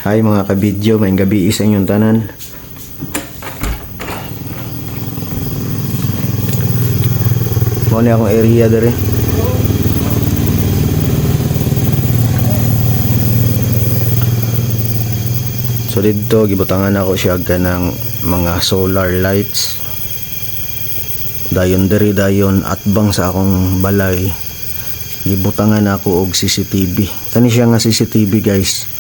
Hi mga kabidyo, may gabi sa inyong tanan. Mao ni akong area dere. So dito gibutangan ako siya ganang mga solar lights. Dayon dere dayon atbang sa akong balay. Gibutangan ako og CCTV. Kani siya nga CCTV guys.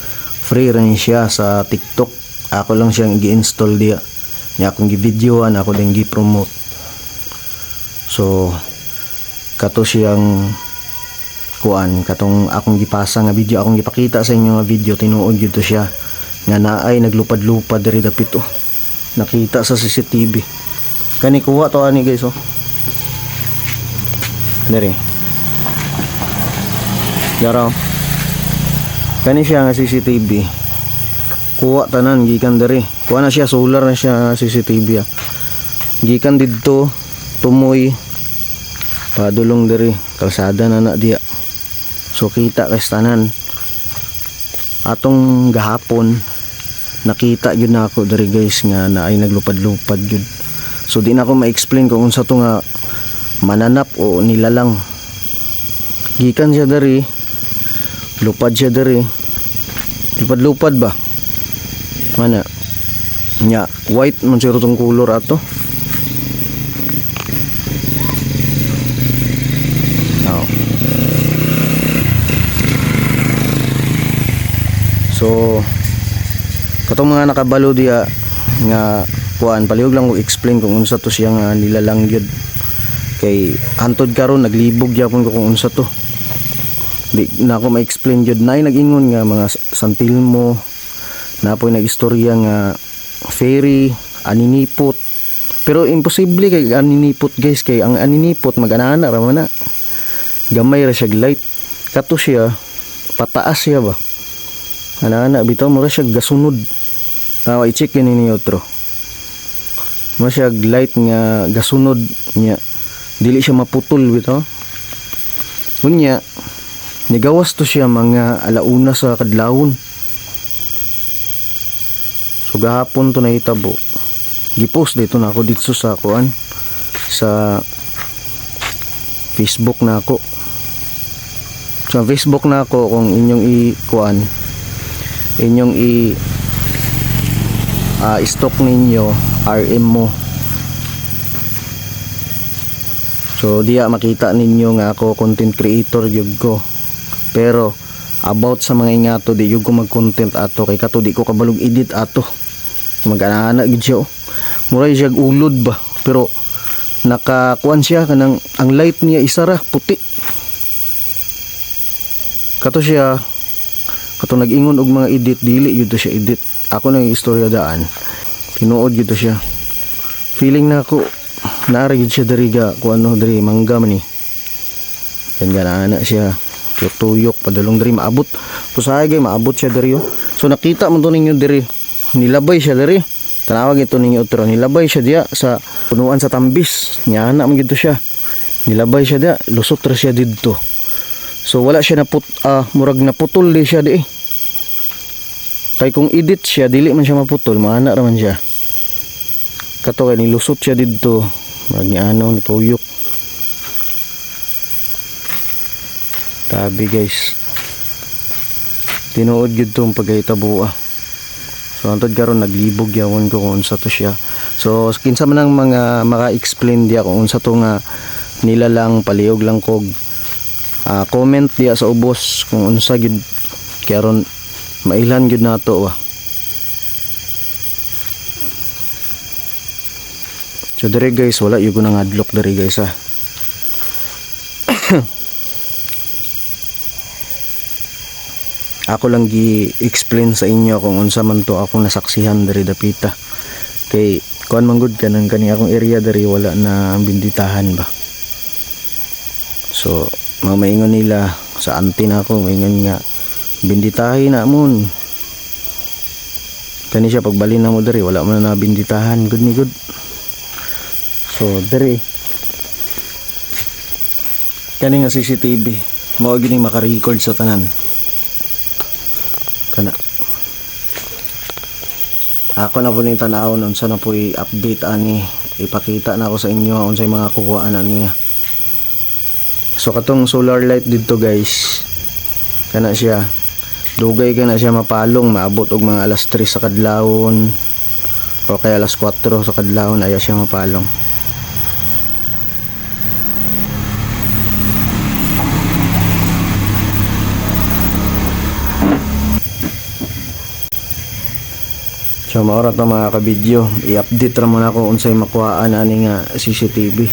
Free rin siya sa TikTok. Ako lang siyang gi-install diya. Nya akong gi-videoan, ako din gi-promote. So kato siyang kuan, katong akong gipasa nga video, akong gipakita sa inyo nga video, tinuod gyud to siya. Nga naay naglupad-lupad diri dapit oh. Nakita sa CCTV. Kani kuha to ani guys oh. Dere. Daro. Kani siya nga CCTV. Kuha tanan gikan dere. Kuha na siya, solar na siya CCTV ah. Gikan didto tumoy padulong dere kalsada na diya. So kita kay tanan. Atong gahapon nakita gyud na ako dere guys nga naay naglupad-lupad gyud. So di na ako ma-explain kung unsa to nga mananap o nilalang. Gikan siya dere, lupad siya dere. Lupad-lupad ba? Mana? Nya, white man siya rutong color ato. Oh. So, katong mga nakabalo diya nga kuan, palihog lang ko explain kung unsa to siya nga nilalang gyud. Kay hantod karon naglibog gyapon ko kung unsa to. Di na ako ma-explain jud. Nay nag-ingon nga mga santilmo, napoy nag-istorya nga fairy, aninipot. Pero imposible kay aninipot guys, kay ang aninipot mag-anana ra man na. Gamay ra siya light. Kato siya pataas siya ba. Ana-ana bitaw mo ra siya gasunod. Tawa i-check yun ni outro. Mo siya light nga gasunod nya. Dili siya maputol bitaw. Unya nigawas to siya mga alauna sa kadlawon. So gahapon to nahitabo. Gipost dito na ako dito sa kuan sa Facebook na ako. Sa Facebook na ako kung inyong i-kuan, inyong stock ninyo RM mo. So diya makita ninyo nga ako content creator gyud ko. Pero about sa mga ingato di yung ko mag-content ato kay kato di ko kabalog edit ato. Mag-ana gid siya. Muray siya ulod ba pero nakakuan siya kanang ang light niya isa ra puti. Kato siya kato nag-ingon og mga edit dili yun to siya edit. Ako nang istorya daan. Tinuod yun to siya. Feeling na ako naara gid siya diri ga kuan no diri mangga man ni. Yan gana siya. Tuyok padulong diri maabot pusahay gay maabot siya diri oh. So nakita mo to ninyo diri nilabay siya diri tanawag ito ninyo utro nilabay siya diya sa punuan sa tambis nya na man gid siya nilabay siya diya lusot ra siya didto. So wala siya murag naputol di siya di kay kung edit siya dili man siya maputol maana ra man siya kato kay nilusot siya didto murag ni ano ni tuyok. Grabe guys. Tinuod gyud tong pagahitabo ah. So antod karon naglibog yawon ko kung unsa to siya. So kinsa man ang mga maka-explain diya kung unsa to nga nilalang palihog lang kog comment diya sa ubos kung unsa gyud karon mailan gyud nato ah. So dire guys wala yung nang adlock dire guys ah. Ako lang gi-explain sa inyo kung unsa man to akong nasaksihan diri dapita. Kay kuan man gud kanang kani akong area diri wala na binditahan ba. So maingon nila sa auntie na ako maingon nga binditahin na mon. Kani siya pagbalin na mo diri wala man na binditahan good ni good. So diri kani nga CCTV mao gini maka-record sa tanan. Kana Ako na po ni tanawon unsa na po i-update ani, ipakita na ako sa inyo unsay mga kukuhaan niya. So katong solar light dito guys, kana siya dugay kana siya mapalong, maabot og mga alas 3 sa kadlawon o kaya alas 4 sa kadlawon aya siya mapalong. So maorat na mga ka-video, i-update ra mo na kung unsay makuhaan ani nga CCTV.